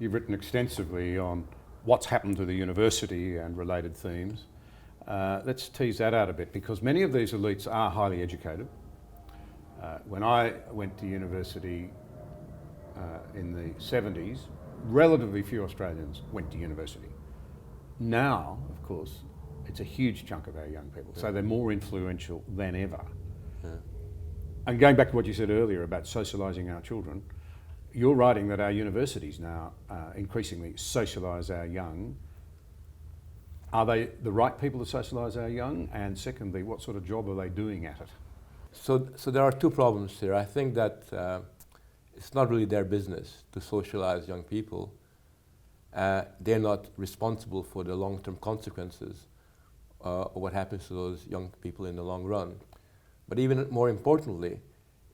You've written extensively on what's happened to the university and related themes. Let's tease that out a bit, because many of these elites are highly educated. When I went to university in the 70s, relatively few Australians went to university. Now, of course, it's a huge chunk of our young people, so they're more influential than ever. Yeah. And going back to what you said earlier about socialising our children, you're writing that our universities now increasingly socialise our young. Are they the right people to socialise our young? And secondly, what sort of job are they doing at it? So there are two problems here. I think that it's not really their business to socialize young people. They're not responsible for the long-term consequences of what happens to those young people in the long run. But even more importantly,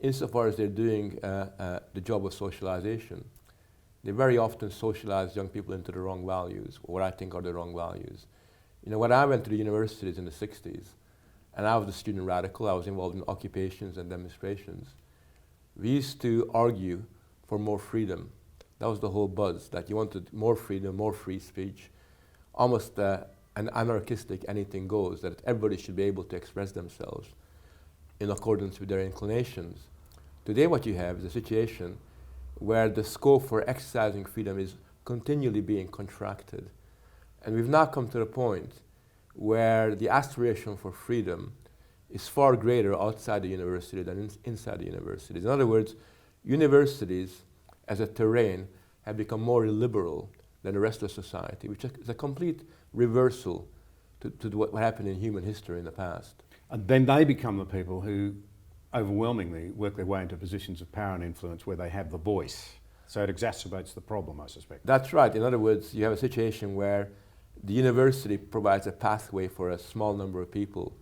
insofar as they're doing the job of socialization, they very often socialize young people into the wrong values, or what I think are the wrong values. You know, when I went to the universities in the 60s, and I was a student radical, I was involved in occupations and demonstrations, we used to argue for more freedom. That was the whole buzz, that you wanted more freedom, more free speech, almost an anarchistic anything goes, that everybody should be able to express themselves in accordance with their inclinations. Today what you have is a situation where the scope for exercising freedom is continually being contracted. And we've now come to the point where the aspiration for freedom is far greater outside the university than inside the universities. In other words, universities as a terrain have become more illiberal than the rest of society, which is a complete reversal to what happened in human history in the past. And then they become the people who overwhelmingly work their way into positions of power and influence where they have the voice. So it exacerbates the problem, I suspect. That's right. In other words, you have a situation where the university provides a pathway for a small number of people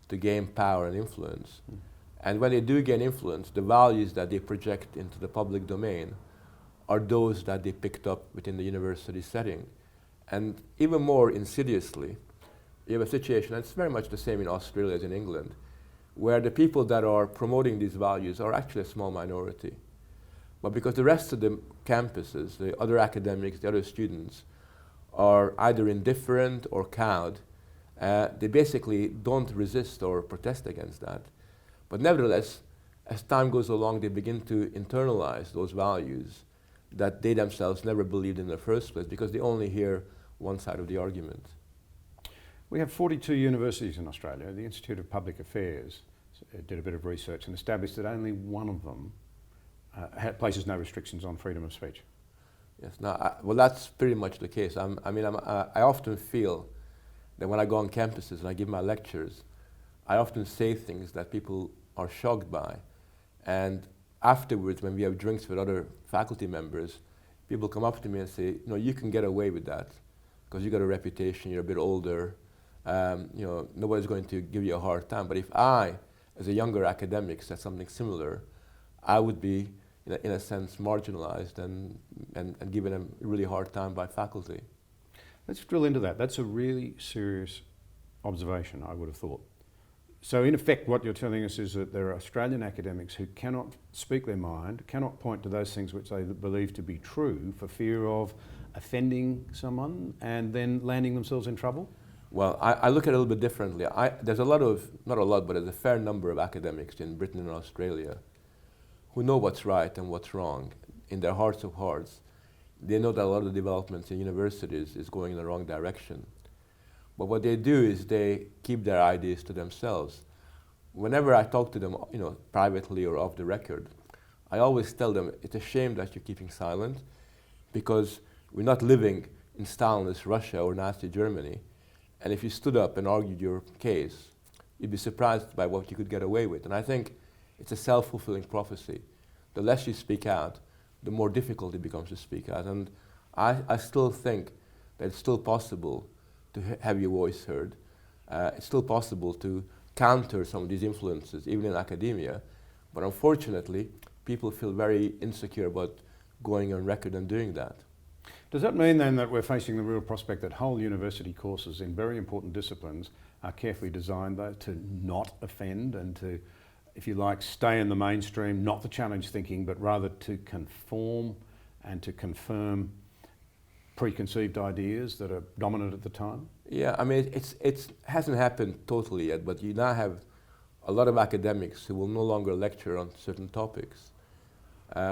to gain power and influence. And when they do gain influence, the values that they project into the public domain are those that they picked up within the university setting. And even more insidiously, you have a situation, and it's very much the same in Australia as in England, where the people that are promoting these values are actually a small minority. But because the rest of the campuses, the other academics, the other students, are either indifferent or cowed, they basically don't resist or protest against that. But nevertheless, as time goes along, they begin to internalize those values that they themselves never believed in the first place, because they only hear one side of the argument. We have 42 universities in Australia. The Institute of Public Affairs did a bit of research and established that only one of them places no restrictions on freedom of speech. Yes, well, that's pretty much the case. I often feel that when I go on campuses and I give my lectures, I often say things that people are shocked by. And afterwards, when we have drinks with other faculty members, people come up to me and say, you know, you can get away with that because you got a reputation, you're a bit older, you know, nobody's going to give you a hard time. But if I, as a younger academic, said something similar, I would be, in a sense, marginalized and given a really hard time by faculty. Let's drill into that. That's a really serious observation, I would have thought. So in effect, what you're telling us is that there are Australian academics who cannot speak their mind, cannot point to those things which they believe to be true for fear of offending someone and then landing themselves in trouble? Well, I look at it a little bit differently. There's a lot of, not a lot, but there's a fair number of academics in Britain and Australia who know what's right and what's wrong. In their hearts of hearts, they know that a lot of the developments in universities is going in the wrong direction. But what they do is they keep their ideas to themselves. Whenever I talk to them, you know, privately or off the record, I always tell them it's a shame that you're keeping silent, because we're not living in Stalinist Russia or Nazi Germany. And if you stood up and argued your case, you'd be surprised by what you could get away with. And I think it's a self-fulfilling prophecy. The less you speak out, the more difficult it becomes to speak out. And I still think that it's still possible to have your voice heard. It's still possible to counter some of these influences, even in academia. But unfortunately, people feel very insecure about going on record and doing that. Does that mean then that we're facing the real prospect that whole university courses in very important disciplines are carefully designed though to not offend and to, if you like, stay in the mainstream, not to challenge thinking, but rather to conform and to confirm preconceived ideas that are dominant at the time? Yeah, I mean, it hasn't happened totally yet, but you now have a lot of academics who will no longer lecture on certain topics,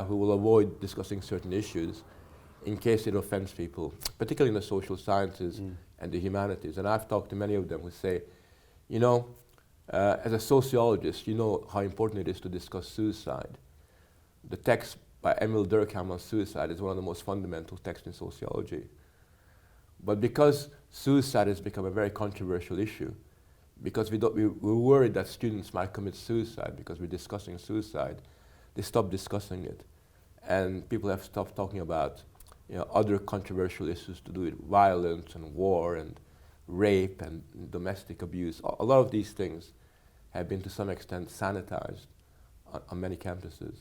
who will avoid discussing certain issues in case it offends people, particularly in the social sciences and the humanities. And I've talked to many of them who say, you know, as a sociologist, you know how important it is to discuss suicide. The text by Emil Durkheim on suicide is one of the most fundamental texts in sociology. But because suicide has become a very controversial issue, because we're worried that students might commit suicide because we're discussing suicide, they stop discussing it. And people have stopped talking about, you know, other controversial issues to do with violence and war and rape and domestic abuse. A lot of these things have been to some extent sanitized on many campuses.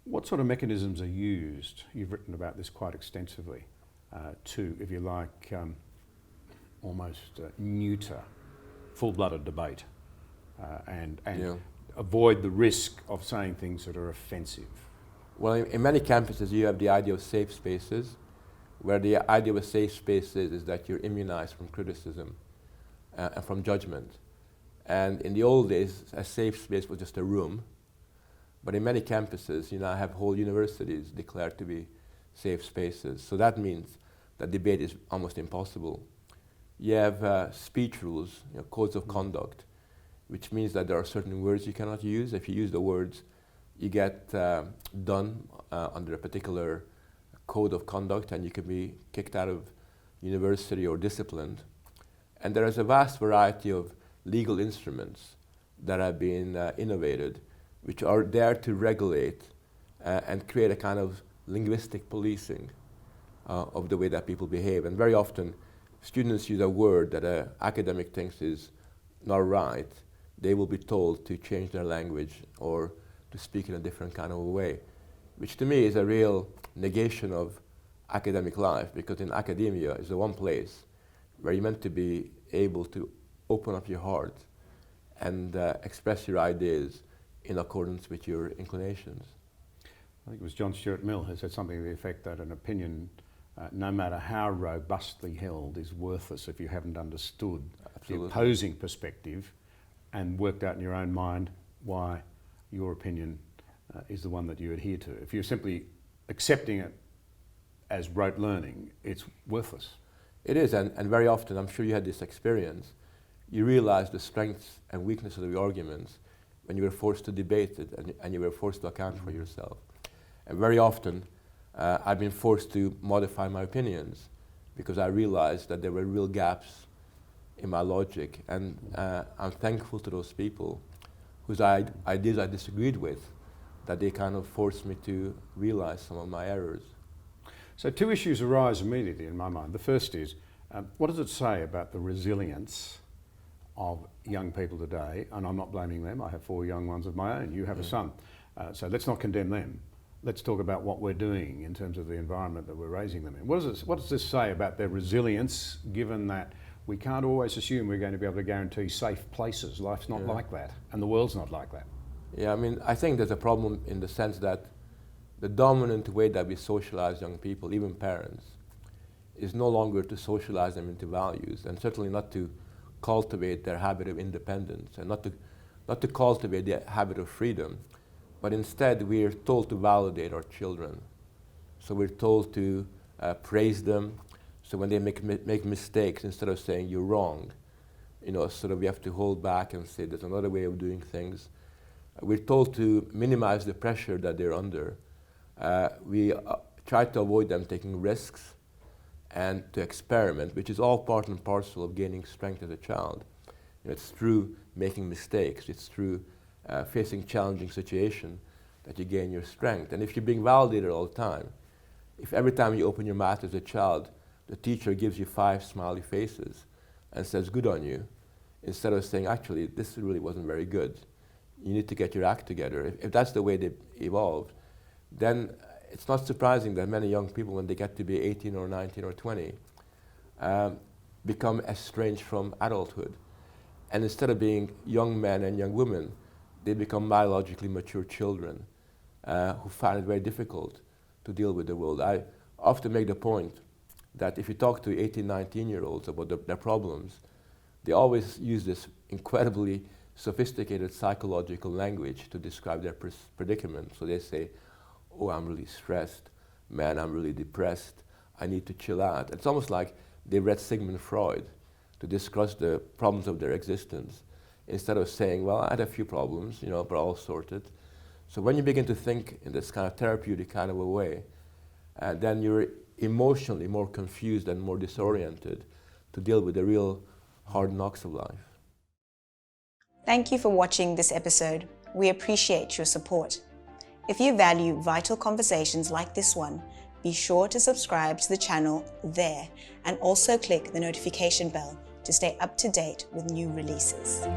What sort of mechanisms are used? You've written about this quite extensively to, if you like, almost neuter full-blooded debate and Yeah. avoid the risk of saying things that are offensive. Well, in many campuses you have the idea of safe spaces, where the idea of a safe space is that you're immunized from criticism and from judgment. And in the old days, a safe space was just a room. But in many campuses, you now have whole universities declared to be safe spaces. So that means that debate is almost impossible. You have speech rules, you know, codes of conduct, which means that there are certain words you cannot use. If you use the words, you get done under a particular code of conduct, and you can be kicked out of university or disciplined. And there is a vast variety of legal instruments that have been innovated, which are there to regulate and create a kind of linguistic policing of the way that people behave. And very often, students use a word that an academic thinks is not right, they will be told to change their language or to speak in a different kind of a way, which to me is a real negation of academic life, because in academia is the one place where you're meant to be able to open up your heart and express your ideas in accordance with your inclinations. I think it was John Stuart Mill who said something to the effect that an opinion, no matter how robustly held, is worthless if you haven't understood Absolutely. the opposing perspective and worked out in your own mind why your opinion is the one that you adhere to. If you're simply accepting it as rote learning, it's worthless. It is, and very often, I'm sure you had this experience, you realize the strengths and weaknesses of your arguments when you were forced to debate it and you were forced to account for yourself. And very often, I've been forced to modify my opinions because I realized that there were real gaps in my logic. And I'm thankful to those people whose ideas I disagreed with, that they kind of forced me to realize some of my errors. So two issues arise immediately in my mind. The first is, what does it say about the resilience of young people today? And I'm not blaming them, I have 4 young ones of my own, you have a son. So let's not condemn them. Let's talk about what we're doing in terms of the environment that we're raising them in. What does this say about their resilience, given that we can't always assume we're going to be able to guarantee safe places? Life's not like that, and the world's not like that. Yeah, I mean, I think there's a problem in the sense that the dominant way that we socialize young people, even parents, is no longer to socialize them into values, and certainly not to cultivate their habit of independence, and not to cultivate the habit of freedom, but instead we are told to validate our children. So we're told to praise them. So when they make mistakes, instead of saying you're wrong, you know, sort of we have to hold back and say there's another way of doing things. We're told to minimize the pressure that they're under. We try to avoid them taking risks and to experiment, which is all part and parcel of gaining strength as a child. You know, it's through making mistakes, it's through facing challenging situations that you gain your strength. And if you're being validated all the time, if every time you open your mouth as a child, the teacher gives you 5 smiley faces and says good on you, instead of saying actually this really wasn't very good, you need to get your act together. If that's the way they evolved, then it's not surprising that many young people, when they get to be 18 or 19 or 20, become estranged from adulthood. And instead of being young men and young women, they become biologically mature children who find it very difficult to deal with the world. I often make the point that if you talk to 18, 19-year-olds about their problems, they always use this incredibly sophisticated psychological language to describe their predicament. So they say, oh, I'm really stressed, man, I'm really depressed, I need to chill out. It's almost like they read Sigmund Freud to discuss the problems of their existence, instead of saying, well, I had a few problems, you know, but all sorted. So when you begin to think in this kind of therapeutic kind of a way, then you're emotionally more confused and more disoriented to deal with the real hard knocks of life. Thank you for watching this episode. We appreciate your support. If you value vital conversations like this one, be sure to subscribe to the channel there and also click the notification bell to stay up to date with new releases.